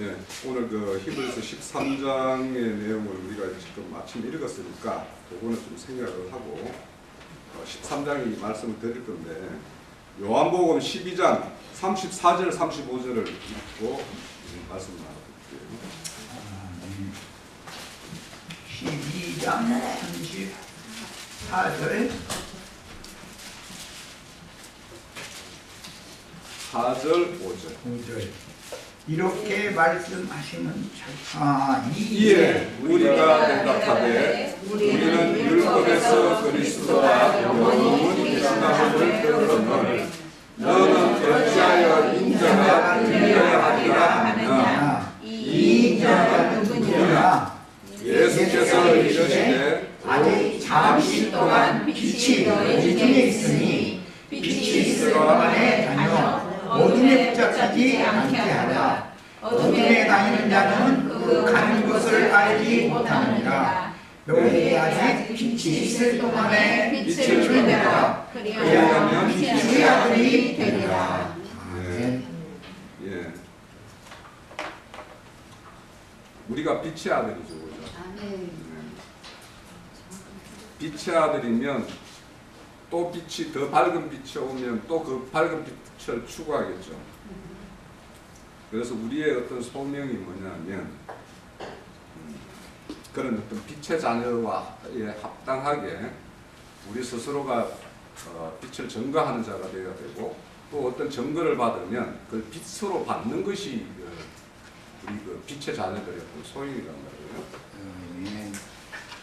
예, 오늘 그 히브리서 13장의 내용을 우리가 지금 아침 읽었으니까 그거는 좀 생각을 하고 13장이 말씀을 드릴 건데 요한복음 12장 34절 35절을 읽고 말씀 나눠볼게요. 12장 34절 4절 5절 이렇게 말씀하시는 이에 우리가 대답하되 우리는 율법에서 그리스도와 영원히 일어남을 들었노니 너는 어찌하여 인자가 들려야 하리라 하느냐. 이 인자가 누구냐? 예수께서 이르시되 아직 잠시 동안 빛이 너희 중에 있으니 빛이 있을 동안에 다녀 어둠에 붙잡히지 않게 하라. 어둠에 다니는 자는 그 가는 곳을 알지 못하느니라. 너희에게 아직 빛이 있을 동안에 빛을 주내라. 그리하면 주의 아들이 되리라. 예. 우리가 빛의 아들이죠, 그죠? 빛의 아들이면 또 빛이 더 밝은 빛이 오면 또 그 밝은 빛을 추구하겠죠. 그래서 우리의 어떤 소명이 뭐냐면 그런 어떤 빛의 자녀와에 합당하게 우리 스스로가 빛을 증거하는 자가 되어야 되고 또 어떤 증거를 받으면 그 빛으로 받는 것이 우리 그 빛의 자녀들의 어떤 소용이란 말이에요.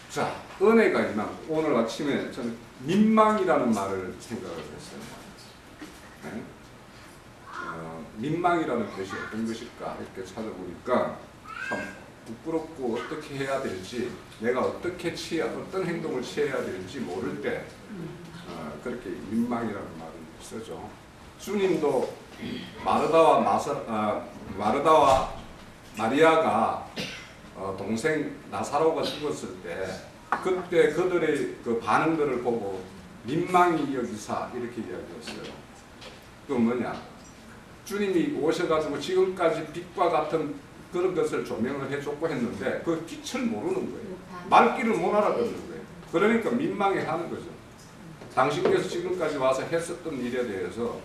자, 은혜가 임한 오늘 아침에 저는 민망이라는 말을 생각을 했어요. 네? 민망이라는 것이 어떤 것일까 이렇게 찾아보니까 참 부끄럽고 어떻게 해야 될지 내가 어떤 행동을 취해야 될지 모를 때 그렇게 민망이라는 말을 쓰죠. 주님도 마르다와 마리아가 동생 나사로가 죽었을 때 그때 그들의 그 반응들을 보고 민망히 여기사 이렇게 이야기했어요. 그건 뭐냐? 주님이 오셔가지고 지금까지 빛과 같은 그런 것을 조명을 해줬고 했는데 그 빛을 모르는 거예요. 말귀를 못 알아듣는 거예요. 그러니까 민망해하는 거죠. 당신께서 지금까지 와서 했었던 일에 대해서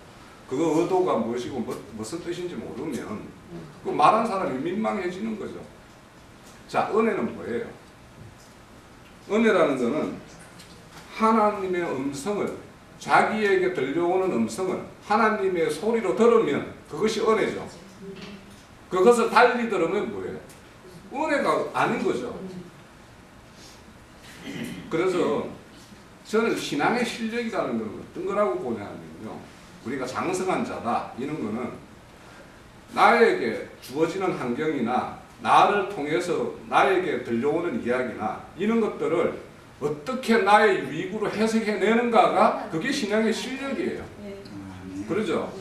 그 의도가 무엇이고 무슨 뜻인지 모르면 그 말한 사람이 민망해지는 거죠. 자, 은혜는 뭐예요? 은혜라는 것은 하나님의 음성을 자기에게 들려오는 음성을 하나님의 소리로 들으면 그것이 은혜죠. 그것을 달리 들으면 뭐예요? 은혜가 아닌 거죠. 그래서 저는 신앙의 실력이라는 건 어떤 거라고 보냐면요. 우리가 장성한 자다 이런 거는 나에게 주어지는 환경이나 나를 통해서 나에게 들려오는 이야기나 이런 것들을 어떻게 나의 유익으로 해석해내는가가 그게 신앙의 실력이에요. 그러죠?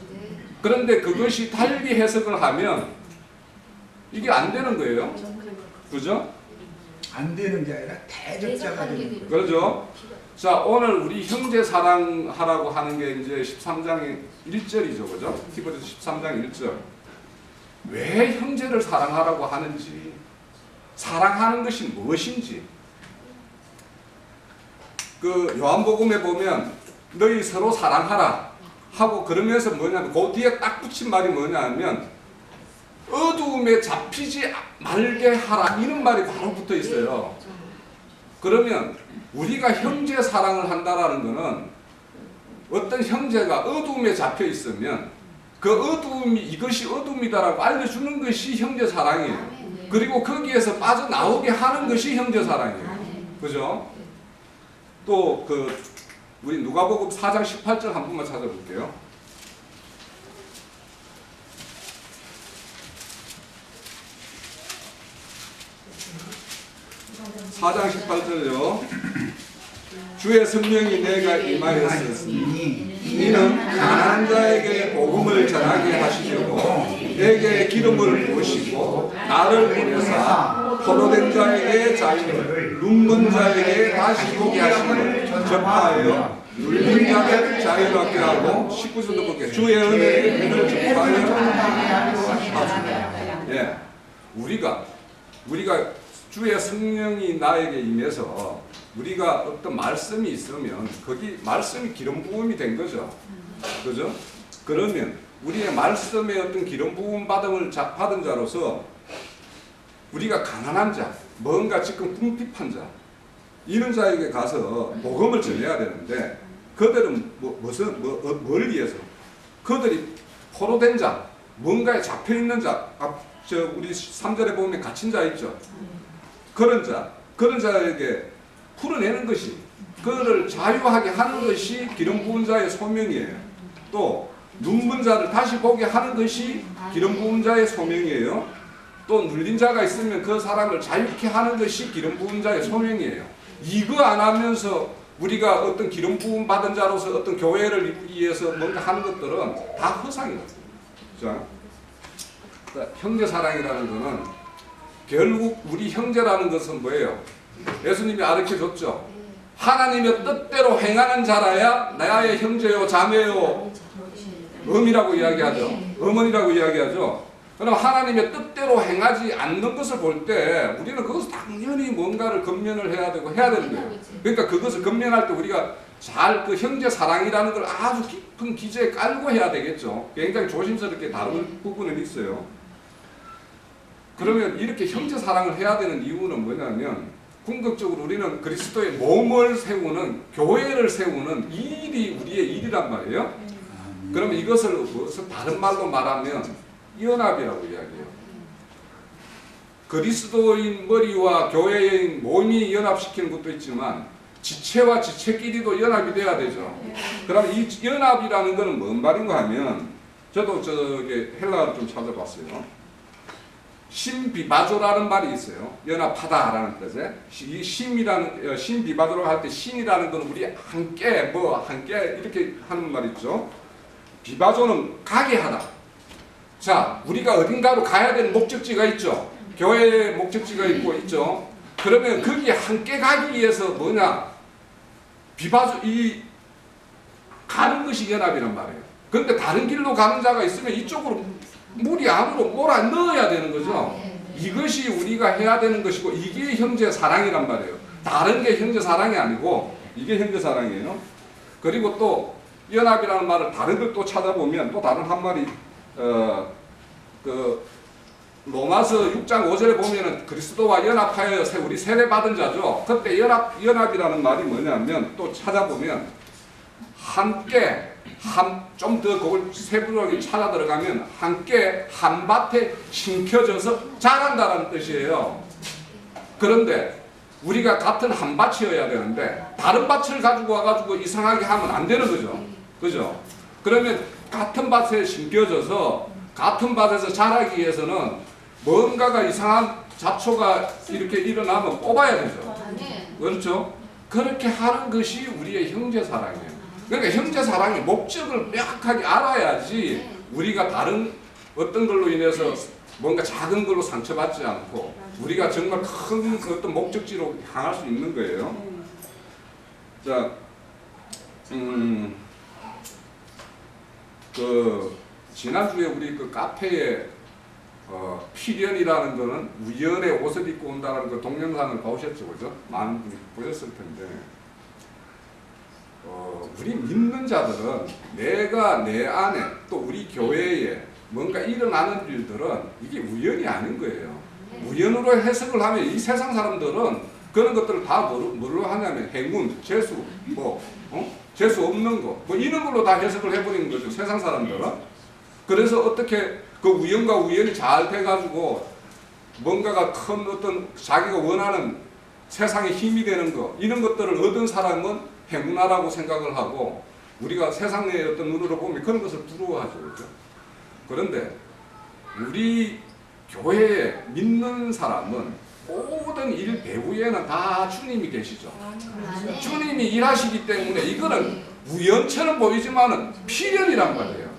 그런데 그것이 달리 해석을 하면 이게 안 되는 거예요. 그죠? 안 되는 게 아니라 대적자가 되는 거예요. 그렇죠? 자, 오늘 우리 형제 사랑하라고 하는 게 이제 13장의 1절이죠. 그죠? 히브리서 13장 1절. 왜 형제를 사랑하라고 하는지, 사랑하는 것이 무엇인지. 그 요한복음에 보면 너희 서로 사랑하라 하고 그러면서 뭐냐면 그 뒤에 딱 붙인 말이 뭐냐면 어두움에 잡히지 말게 하라 이런 말이 바로 붙어 있어요. 그러면 우리가 형제 사랑을 한다라는 것은 어떤 형제가 어두움에 잡혀 있으면 그 어두움이 이것이 어둠이다라고 알려주는 것이 형제 사랑이에요. 그리고 거기에서 빠져나오게 하는 것이 형제 사랑이에요. 그죠? 또 그 우리 누가복음 4장 18절 한 번만 찾아볼게요. 4장 18절요. 주의 성령이 내가 임하였으니 이는 가난한 자에게 복음을 전하게 하시려고 내게 기름을 부으시고 나를 보내사 포로된 자에게 자유를 눈먼 자에게 다시 보게 하심을 전파하여 눌린 자를 자유롭게 하고 19절도 볼게요. 주의 은혜를 전파하여 하시라. 예. 우리가 주의 성령이 나에게 임해서 우리가 어떤 말씀이 있으면 거기 말씀이 기름 부음이 된 거죠. 그죠? 그러면 우리의 말씀에 어떤 기름 부음 받은 자로서 우리가 가난한 자, 뭔가 지금 궁핍한 자, 이런 자에게 가서 복음을 전해야 되는데 그들은 뭘 위해서? 그들이 포로된 자, 뭔가에 잡혀 있는 자, 우리 3절에 보면 갇힌 자 있죠. 그런 자에게 풀어내는 것이, 그를 자유하게 하는 것이 기름 부은 자의 소명이에요. 또 눈먼 자를 다시 보게 하는 것이 기름 부은 자의 소명이에요. 또 눌린 자가 있으면 그 사람을 자유케 하는 것이 기름 부은 자의 소명이에요. 이거 안 하면서 우리가 어떤 기름 부음 받은 자로서 어떤 교회를 이루기 위해서 뭔가 하는 것들은 다 허상이다. 자, 형제 사랑이라는 것은 결국 우리 형제라는 것은 뭐예요? 예수님이 가르쳐줬죠. 하나님의 뜻대로 행하는 자라야 나의 형제요 자매요 어미라고 이야기하죠. 어머니라고 이야기하죠. 그럼 하나님의 뜻대로 행하지 않는 것을 볼 때 우리는 그것을 당연히 뭔가를 건면을 해야 되고 해야 되는 거예요. 그러니까 그것을 건면할 때 우리가 잘 그 형제 사랑이라는 걸 아주 깊은 기저에 깔고 해야 되겠죠. 굉장히 조심스럽게 다룰 부분은 있어요. 그러면 이렇게 형제 사랑을 해야 되는 이유는 뭐냐면 궁극적으로 우리는 그리스도의 몸을 세우는, 교회를 세우는 이 일이 우리의 일이란 말이에요. 그러면 이것을 다른 말로 말하면 연합이라고 이야기해요. 그리스도인 머리와 교회인 몸이 연합시키는 것도 있지만 지체와 지체끼리도 연합이 돼야 되죠. 그럼 이 연합이라는 것은 뭔 말인가 하면 저도 저기 헬라어를 좀 찾아봤어요. 신비바조라는 말이 있어요. 연합하다라는 뜻에 이 신비바조라고 할 때 신이라는 건 우리 함께 이렇게 하는 말 있죠. 비바조는 가게 하다. 자, 우리가 어딘가로 가야 되는 목적지가 있죠. 교회의 목적지가 있죠. 그러면 거기에 함께 가기 위해서 뭐냐? 가는 것이 연합이란 말이에요. 그런데 다른 길로 가는 자가 있으면 이쪽으로 물이 안으로 몰아 넣어야 되는 거죠. 이것이 우리가 해야 되는 것이고 이게 형제 사랑이란 말이에요. 다른 게 형제 사랑이 아니고 이게 형제 사랑이에요. 그리고 또 연합이라는 말을 다른 걸 또 찾아보면 또 다른 한 말이 로마서 6장 5절에 보면은 그리스도와 연합하여 우리 세례받은 자죠. 그때 연합이라는 말이 뭐냐면 또 찾아보면 함께 좀 더 그걸 세부적으로 찾아 들어가면 함께 한 밭에 심겨져서 자란다는 뜻이에요. 그런데 우리가 같은 한 밭이어야 되는데 다른 밭을 가지고 와가지고 이상하게 하면 안 되는 거죠. 그죠? 그러면 같은 밭에 심겨져서 같은 밭에서 자라기 위해서는 뭔가가 이상한 잡초가 이렇게 일어나면 뽑아야 되죠. 그렇죠? 그렇게 하는 것이 우리의 형제 사랑이에요. 그러니까 형제 사랑의 목적을 명확하게 알아야지 우리가 다른 어떤 걸로 인해서 뭔가 작은 걸로 상처받지 않고 우리가 정말 큰 어떤 목적지로 향할 수 있는 거예요. 자, 지난주에 우리 그 카페에 필연이라는 거는 우연의 옷을 입고 온다는 그 동영상을 보셨죠, 그죠? 많은 분이 보셨을 텐데, 우리 믿는 자들은 내가 내 안에 또 우리 교회에 뭔가 일어나는 일들은 이게 우연이 아닌 거예요. 우연으로 해석을 하면 이 세상 사람들은 그런 것들을 다 뭘로 하냐면 행운, 재수, 재수 없는 거, 이런 걸로 다 해석을 해버리는 거죠, 세상 사람들은. 그래서 어떻게 그 우연과 우연이 잘 돼가지고 뭔가가 큰 어떤 자기가 원하는 세상에 힘이 되는 거, 이런 것들을 얻은 사람은 행운하라고 생각을 하고 우리가 세상의 어떤 눈으로 보면 그런 것을 부러워하죠. 그렇죠? 그런데 우리 교회에 믿는 사람은 모든 일 배후에는 다 주님이 계시죠. 주님이 일하시기 때문에 이거는 우연처럼 보이지만은 필연이란 말이에요.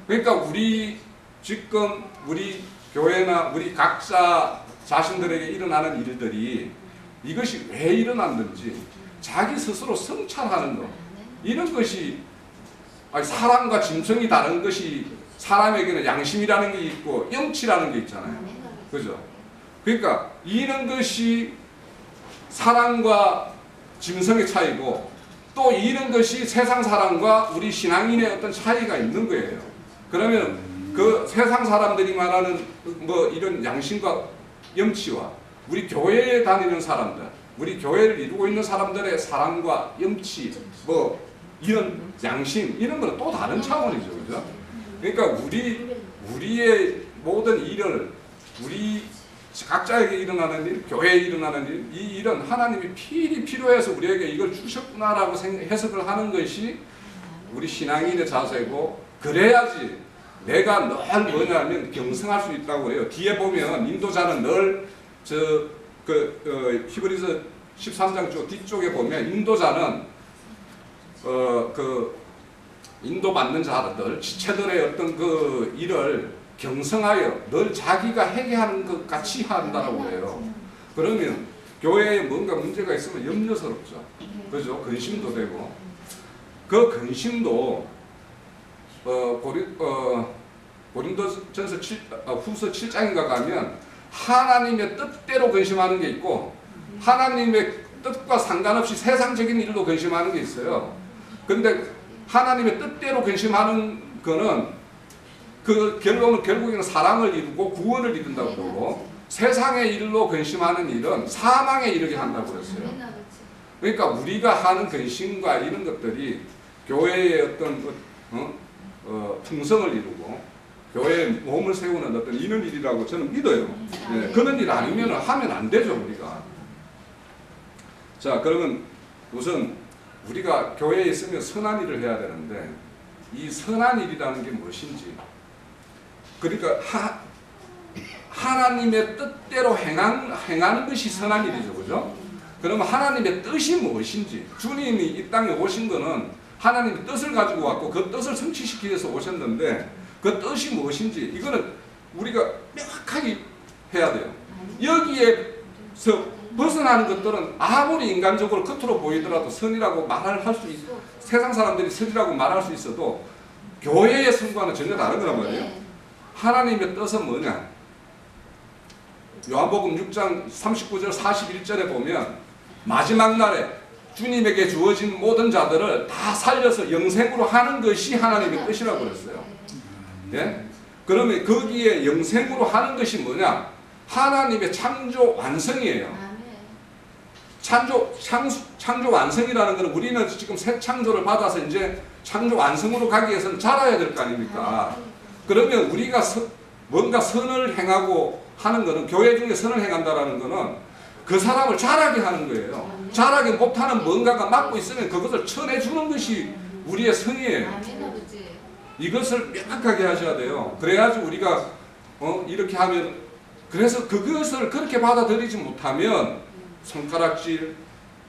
그러니까 우리 지금 우리 교회나 우리 각자 자신들에게 일어나는 일들이 이것이 왜 일어났는지 자기 스스로 성찰하는 것, 이런 것이 사람과 짐승이 다른 것이 사람에게는 양심이라는 게 있고 영치라는 게 있잖아요. 그죠? 그러니까 이런 것이 사랑과 짐승의 차이고, 또 이런 것이 세상 사람과 우리 신앙인의 어떤 차이가 있는 거예요. 그러면 그 세상 사람들이 말하는 뭐 이런 양심과 염치와 우리 교회에 다니는 사람들, 우리 교회를 이루고 있는 사람들의 사랑과 염치, 뭐 이런 양심, 이런 거는 또 다른 차원이죠. 그죠? 그러니까 우리의 모든 일을, 우리 각자에게 일어나는 일, 교회에 일어나는 일, 이 일은 하나님이 필요해서 우리에게 이걸 주셨구나라고 해석을 하는 것이 우리 신앙인의 자세고, 그래야지 내가 늘 뭐냐면 경성할 수 있다고 해요. 뒤에 보면 인도자는 늘 히브리서 13장 쪽 뒤쪽에 보면 인도자는 인도받는 자들, 지체들의 어떤 그 일을 경성하여 늘 자기가 해결하는 것 같이 한다라고 해요. 그러면 교회에 뭔가 문제가 있으면 염려스럽죠. 그죠? 근심도 되고. 그 근심도 고린도전서 후서 7장인가 가면 하나님의 뜻대로 근심하는 게 있고, 하나님의 뜻과 상관없이 세상적인 일로 근심하는 게 있어요. 근데 하나님의 뜻대로 근심하는 거는 그 결국에는 사랑을 이루고 구원을 이룬다고 그러고, 세상의 일로 근심하는 일은 사망에 이르게 한다고 그랬어요. 그러니까 우리가 하는 근심과 이런 것들이 교회의 어떤 풍성을 이루고 교회에 몸을 세우는 어떤 이런 일이라고 저는 믿어요. 네, 그런 일 아니면 하면 안 되죠, 우리가. 자, 그러면 우선 우리가 교회에 있으면 선한 일을 해야 되는데, 이 선한 일이라는 게 무엇인지, 그러니까 하나님의 뜻대로 행하는 것이 선한 일이죠. 그죠? 그러면 하나님의 뜻이 무엇인지, 주님이 이 땅에 오신 거는 하나님의 뜻을 가지고 왔고 그 뜻을 성취시키기 위해서 오셨는데, 그 뜻이 무엇인지 이거는 우리가 명확하게 해야 돼요. 여기에서 벗어나는 것들은 아무리 인간적으로 겉으로 보이더라도 선이라고 말할 수 있어, 세상 사람들이 선이라고 말할 수 있어도 교회의 선과는 전혀 다른 거란 말이에요. 하나님의 뜻은 뭐냐? 요한복음 6장 39절 41절에 보면 마지막 날에 주님에게 주어진 모든 자들을 다 살려서 영생으로 하는 것이 하나님의 뜻이라고 그랬어요. 예? 그러면 거기에 영생으로 하는 것이 뭐냐? 하나님의 창조 완성이에요. 창조 완성이라는 것은 우리는 지금 새 창조를 받아서 이제 창조 완성으로 가기 위해서는 자라야 될 거 아닙니까? 그러면 우리가 뭔가 선을 행하고 하는 것은, 교회 중에 선을 행한다라는 것은 그 사람을 자라게 하는 거예요. 자라게 못하는 뭔가가 막고 있으면 그것을 쳐내주는 것이 우리의 선이에요. 이것을 명확하게 하셔야 돼요. 그래야지 우리가 이렇게 하면, 그래서 그것을 그렇게 받아들이지 못하면 손가락질,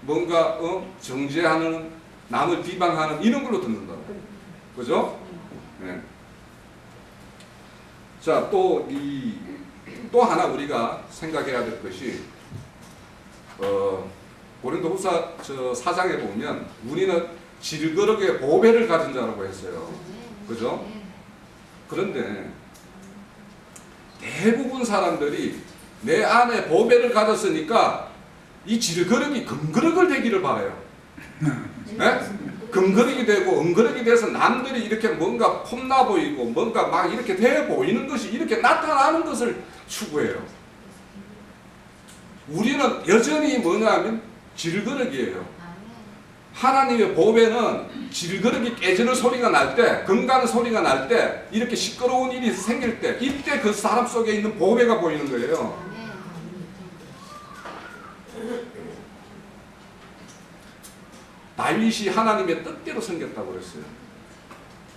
뭔가 정죄하는, 남을 비방하는 이런 걸로 듣는다고. 그죠? 네. 자, 또 하나 우리가 생각해야 될 것이, 고린도후서 4장에 보면 우리는 질거룩의 보배를 가진 자라고 했어요. 그죠? 그런데 대부분 사람들이 내 안에 보배를 가졌으니까 이 질거룩이 금거룩을 되기를 바라요. 네? 금거룩이 되고 은거룩이 돼서 남들이 이렇게 뭔가 폼나 보이고 뭔가 막 이렇게 돼 보이는 것이 이렇게 나타나는 것을 추구해요. 우리는 여전히 뭐냐면 질거룩이에요. 하나님의 보배는 질거룩이 깨지는 소리가 날 때, 금가는 소리가 날 때, 이렇게 시끄러운 일이 생길 때, 이때 그 사람 속에 있는 보배가 보이는 거예요. 다윗이 하나님의 뜻대로 생겼다고 그랬어요.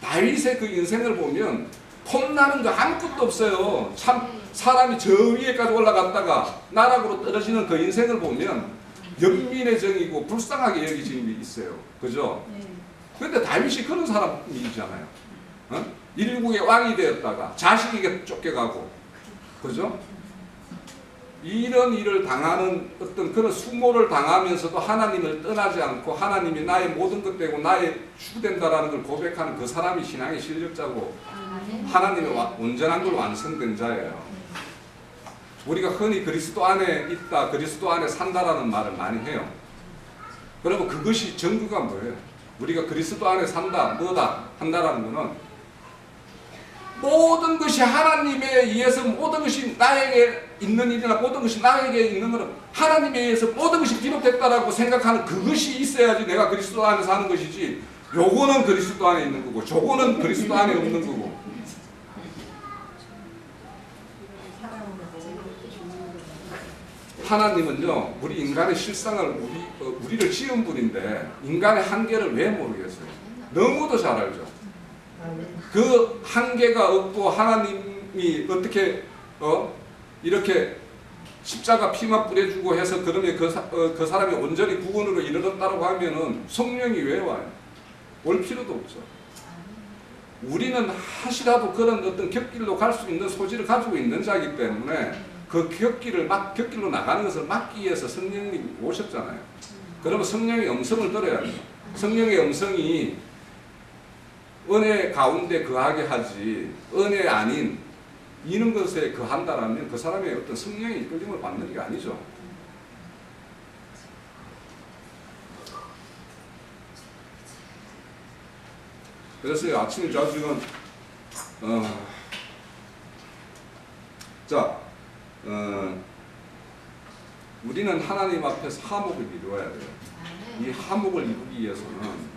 다윗의 그 인생을 보면 폼나는 거 아무것도 없어요. 참 사람이 저 위에까지 올라갔다가 나락으로 떨어지는 그 인생을 보면 연민의 정이고 불쌍하게 여기지는 게 있어요. 그죠? 그런데 다윗이 그런 사람이잖아요. 일국의 왕이 되었다가 자식에게 쫓겨가고, 그죠? 이런 일을 당하는 어떤 그런 수모를 당하면서도 하나님을 떠나지 않고 하나님이 나의 모든 것 되고 나의 주 된다라는 걸 고백하는 그 사람이 신앙의 실력자고 하나님의 온전한 걸 완성된 자예요. 우리가 흔히 그리스도 안에 있다, 그리스도 안에 산다라는 말을 많이 해요. 그러면 그것이 증거가 뭐예요? 우리가 그리스도 안에 산다, 뭐다 한다라는 것은 모든 것이 하나님에 의해서 모든 것이 나에게 있는 일이나 모든 것이 나에게 있는 것은 하나님에 의해서 모든 것이 비롯됐다라고 생각하는 그것이 있어야지 내가 그리스도 안에 사는 것이지, 요거는 그리스도 안에 있는 거고 저거는 그리스도 안에 없는 거고. 하나님은요, 우리 인간의 실상을 우리를 지은 분인데 인간의 한계를 왜 모르겠어요? 너무도 잘 알죠. 그 한계가 없고 하나님이 어떻게 이렇게 십자가 피만 뿌려주고 해서 그러면 그 사람이 온전히 구원으로 이르렀다고 하면은 성령이 왜 와요? 올 필요도 없죠. 우리는 하시라도 그런 어떤 곁길로 갈 수 있는 소질을 가지고 있는 자이기 때문에 그 곁길로 나가는 것을 막기 위해서 성령님이 오셨잖아요. 그러면 성령의 음성을 들어야 돼요. 성령의 음성이 은혜 가운데 거하게 하지, 은혜 아닌 이런 것에 거한다라면 그 사람의 어떤 성령의 이끌림을 받는 게 아니죠. 그래서 아침에 자주는 우리는 하나님 앞에서 화목을 이루어야 돼요. 이 화목을 이루기 위해서는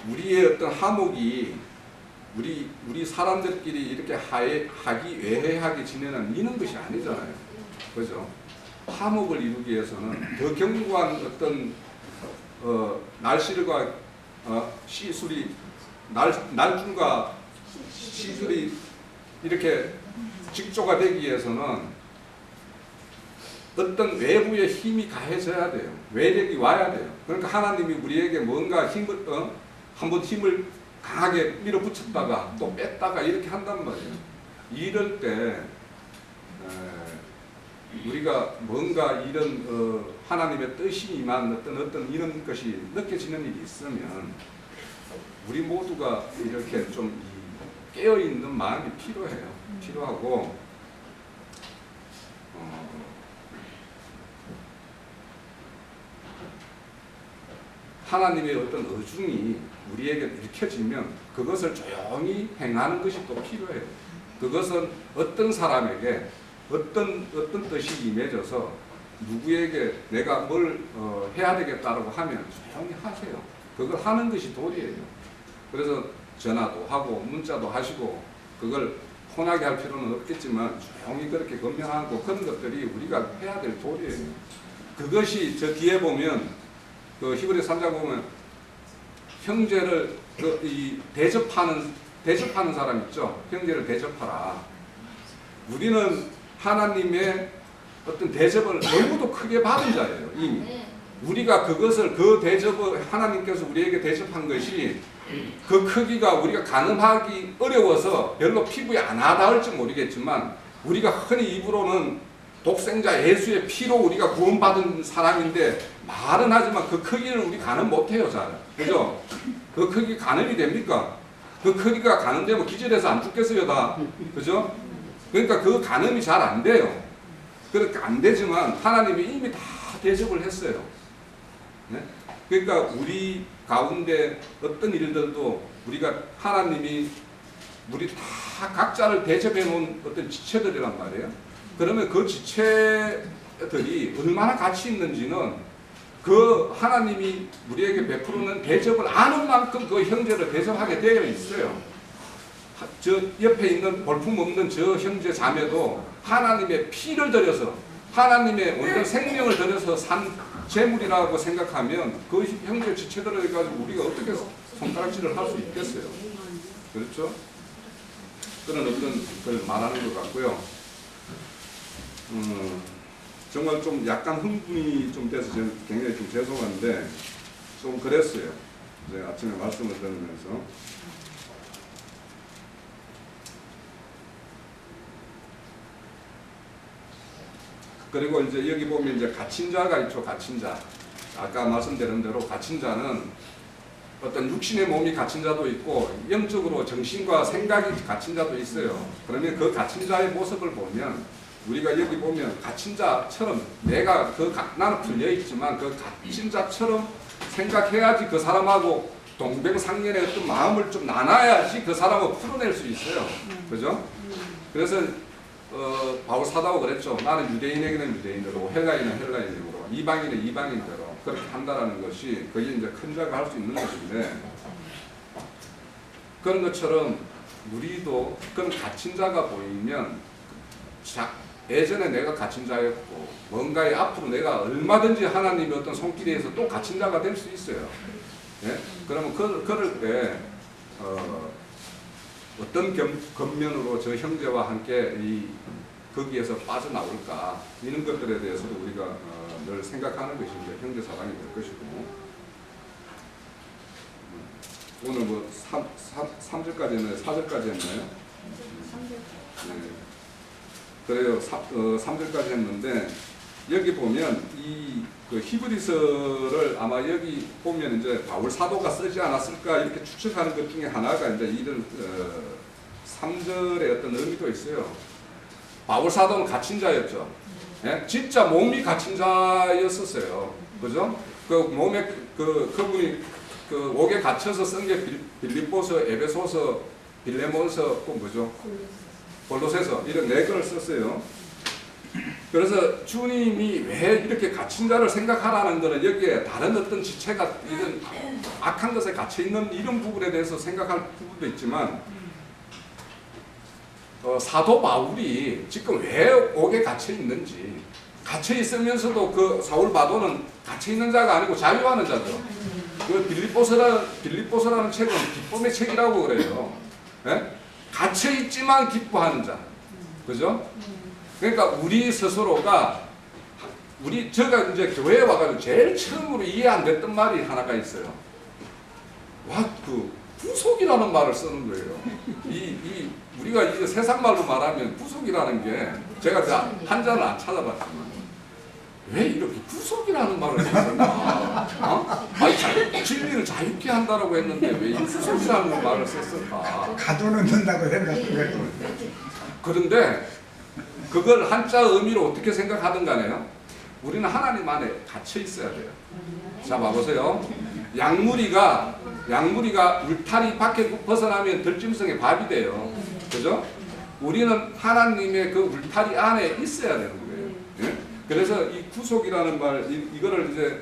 우리의 어떤 화목이 우리 사람들끼리 이렇게 하기 외회하게 지내는 이런 것이 아니잖아요. 그죠? 화목을 이루기 위해서는 더 견고한 어떤 날씨가 시술이 날줄과 시술이 이렇게 직조가 되기 위해서는 어떤 외부의 힘이 가해져야 돼요. 외력이 와야 돼요. 그러니까 하나님이 우리에게 뭔가 힘을 한번 힘을 강하게 밀어붙였다가 또 뺐다가 이렇게 한단 말이에요. 이럴 때 우리가 뭔가 이런 하나님의 뜻이 임한 어떤 이런 것이 느껴지는 일이 있으면 우리 모두가 이렇게 좀 깨어있는 마음이 필요해요. 필요하고 하나님의 어떤 의중이 우리에게 읽혀지면 그것을 조용히 행하는 것이 또 필요해요. 그것은 어떤 사람에게 어떤 뜻이 임해져서 누구에게 내가 뭘 해야 되겠다라고 하면 조용히 하세요. 그걸 하는 것이 도리예요. 그래서 전화도 하고 문자도 하시고 그걸 혼하게 할 필요는 없겠지만 조용히 그렇게 건면하고 그런 것들이 우리가 해야 될 도리예요. 그것이 저 뒤에 보면 그 히브리서 3장 보면 형제를 대접하는 사람 있죠. 형제를 대접하라. 우리는 하나님의 어떤 대접을 너무도 크게 받은 자예요. 이미 우리가 그것을 그 대접을 하나님께서 우리에게 대접한 것이 그 크기가 우리가 가늠하기 어려워서 별로 피부에 안 와닿을지 모르겠지만 우리가 흔히 입으로는 독생자 예수의 피로 우리가 구원받은 사람인데 말은 하지만 그 크기를 우리 가늠 못해요. 잘. 그죠? 그 크기 가늠이 됩니까? 그 크기가 가늠되면 기절해서 안 죽겠어요 다. 그죠? 그러니까 그 가늠이 잘 안 돼요. 그러니까 안 되지만 하나님이 이미 다 대접을 했어요. 네? 그러니까 우리 가운데 어떤 일들도 우리가 하나님이 우리 다 각자를 대접해 놓은 어떤 지체들이란 말이에요. 그러면 그 지체들이 얼마나 가치 있는지는 그 하나님이 우리에게 베푸는 대접을 아는 만큼 그 형제를 대접하게 되어 있어요. 저 옆에 있는 볼품없는 저 형제 자매도 하나님의 피를 들여서 하나님의 온전 생명을 들여서 산 재물이라고 생각하면 그 형제 지체들을 가지고 우리가 어떻게 손가락질을 할 수 있겠어요. 그렇죠? 그런 어떤 걸 말하는 것 같고요. 정말 좀 약간 흥분이 좀 돼서 저는 굉장히 좀 죄송한데 좀 그랬어요. 제가 아침에 말씀을 들으면서. 그리고 이제 여기 보면 이제 갇힌 자가 있죠. 갇힌 자. 아까 말씀드린 대로 갇힌 자는 어떤 육신의 몸이 갇힌 자도 있고 영적으로 정신과 생각이 갇힌 자도 있어요. 그러면 그 갇힌 자의 모습을 보면 우리가 여기 보면 갇힌 자처럼 내가 나는 풀려 있지만 그 갇힌 자처럼 생각해야지 그 사람하고 동병상련의 어떤 마음을 좀 나눠야지 그 사람을 풀어낼 수 있어요. 그죠? 그래서 바울 사도가 그랬죠. 나는 유대인에게는 유대인으로 헬라인은 헬라인으로 이방인은 이방인대로 그렇게 한다라는 것이 그게 이제 큰 자가 할 수 있는 것인데 그런 것처럼 우리도 그런 갇힌 자가 보이면 예전에 내가 갇힌 자였고 뭔가에 앞으로 내가 얼마든지 하나님의 어떤 손길에서 또 갇힌 자가 될 수 있어요. 예? 그러면 그럴 때 어떤 겉면으로 저 형제와 함께 거기에서 빠져나올까 이런 것들에 대해서도 우리가 늘 생각하는 것이 이제 형제 사랑이 될 것이고 오늘 뭐 3절까지 했나요? 4절까지 했나요? 네. 그래요. 3절까지 했는데 여기 보면 그 히브리서를 아마 여기 보면 이제 바울 사도가 쓰지 않았을까 이렇게 추측하는 것 중에 하나가 이제 이런 3절의 어떤 의미도 있어요. 바울 사도는 갇힌 자였죠. 예? 진짜 몸이 갇힌 자였었어요. 그죠? 그 몸에 그분이 그 옥에 갇혀서 쓴 게 빌립보서, 에베소서, 빌레몬서, 또 뭐죠? 골로새서 이런 4권을 썼어요. 그래서 주님이 왜 이렇게 갇힌 자를 생각하라는 것은 여기에 다른 어떤 지체가 이런 악한 것에 갇혀 있는 이런 부분에 대해서 생각할 부분도 있지만 사도 바울이 지금 왜 옥에 갇혀 있는지 갇혀 있으면서도 그 사울 바도는 갇혀 있는 자가 아니고 자유하는 자죠. 그 빌립보서라는 책은 기쁨의 책이라고 그래요. 예? 갇혀 있지만 기뻐하는 자, 그죠? 그러니까 우리 스스로가 제가 이제 교회에 와가지고 제일 처음으로 이해 안 됐던 말이 하나가 있어요. 부속이라는 말을 쓰는 거예요. 우리가 이제 세상 말로 말하면 부속이라는 게 제가 한자를 안 찾아봤지만 왜 이렇게 부속이라는 말을 썼을까? 아니, 진리를 자유케 한다라고 했는데 왜 이 부속이라는 말을 썼을까? 가둬 놓는다고 생각해요. 그런데 그걸 한자 의미로 어떻게 생각하든 간에요. 우리는 하나님 안에 갇혀 있어야 돼요. 자, 봐보세요. 양무리가 울타리 밖에 벗어나면 들짐승의 밥이 돼요. 그죠? 우리는 하나님의 그 울타리 안에 있어야 되는 거예요. 예? 그래서 이 구속이라는 말, 이거를 이제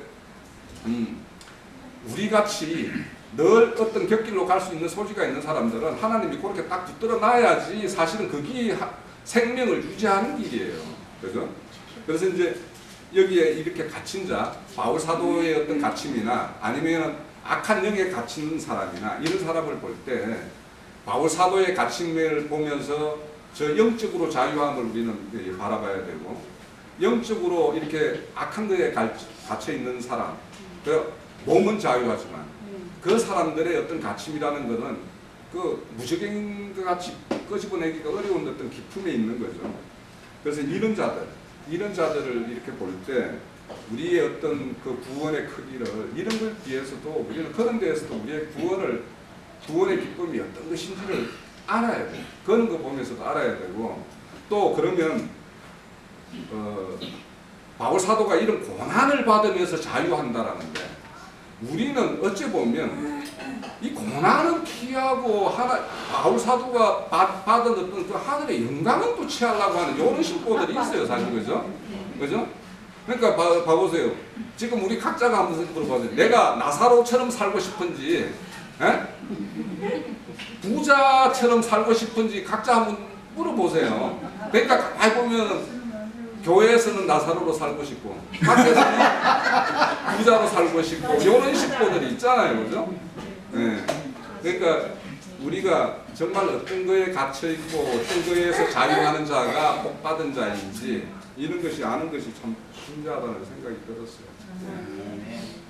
우리 같이 늘 어떤 곁길로 갈 수 있는 소지가 있는 사람들은 하나님이 그렇게 딱 붙들어 놔야지 사실은 그게 생명을 유지하는 길이에요. 그죠? 그래서 이제 여기에 이렇게 갇힌 자, 바울 사도의 어떤 갇힘이나 아니면 악한 영에 갇힌 사람이나 이런 사람을 볼 때 바울 사도의 갇힘을 보면서 저 영적으로 자유함을 우리는 바라봐야 되고 영적으로 이렇게 악한 것에 갇혀 있는 사람, 몸은 자유하지만 그 사람들의 어떤 갇힘이라는 것은 그 무적인 같이 끄집어내기가 어려운 어떤 기품에 있는 거죠. 그래서 이런 자들을 이렇게 볼 때 우리의 어떤 그 구원의 크기를 이런 걸 비해서도 우리는 그런 데에서도 우리의 구원의 기쁨이 어떤 것인지를 알아야 돼요. 그런 거 보면서도 알아야 되고 또 그러면 바울 사도가 이런 고난을 받으면서 자유한다라는데 우리는 어찌 보면 이 고난은 피하고 바울 사도가 받은 어떤 그 하늘의 영광은 또 취하려고 하는 이런 신보들이 있어요, 사실. 그죠? 그러니까 봐보세요. 지금 우리 각자가 한번 물어보세요. 내가 나사로처럼 살고 싶은지, 부자처럼 살고 싶은지 각자 한번 물어보세요. 그러니까 가만히 보면 교회에서는 나사로로 살고 싶고 밖에서는 부자로 살고 싶고 이런 식구들이 있잖아요. 그죠? 네. 그러니까 우리가 정말 어떤 거에 갇혀있고 어떤 거에서 자유하는 자가 복받은 자인지 이런 것이 아는 것이 참 중요하다는 생각이 들었어요. 네.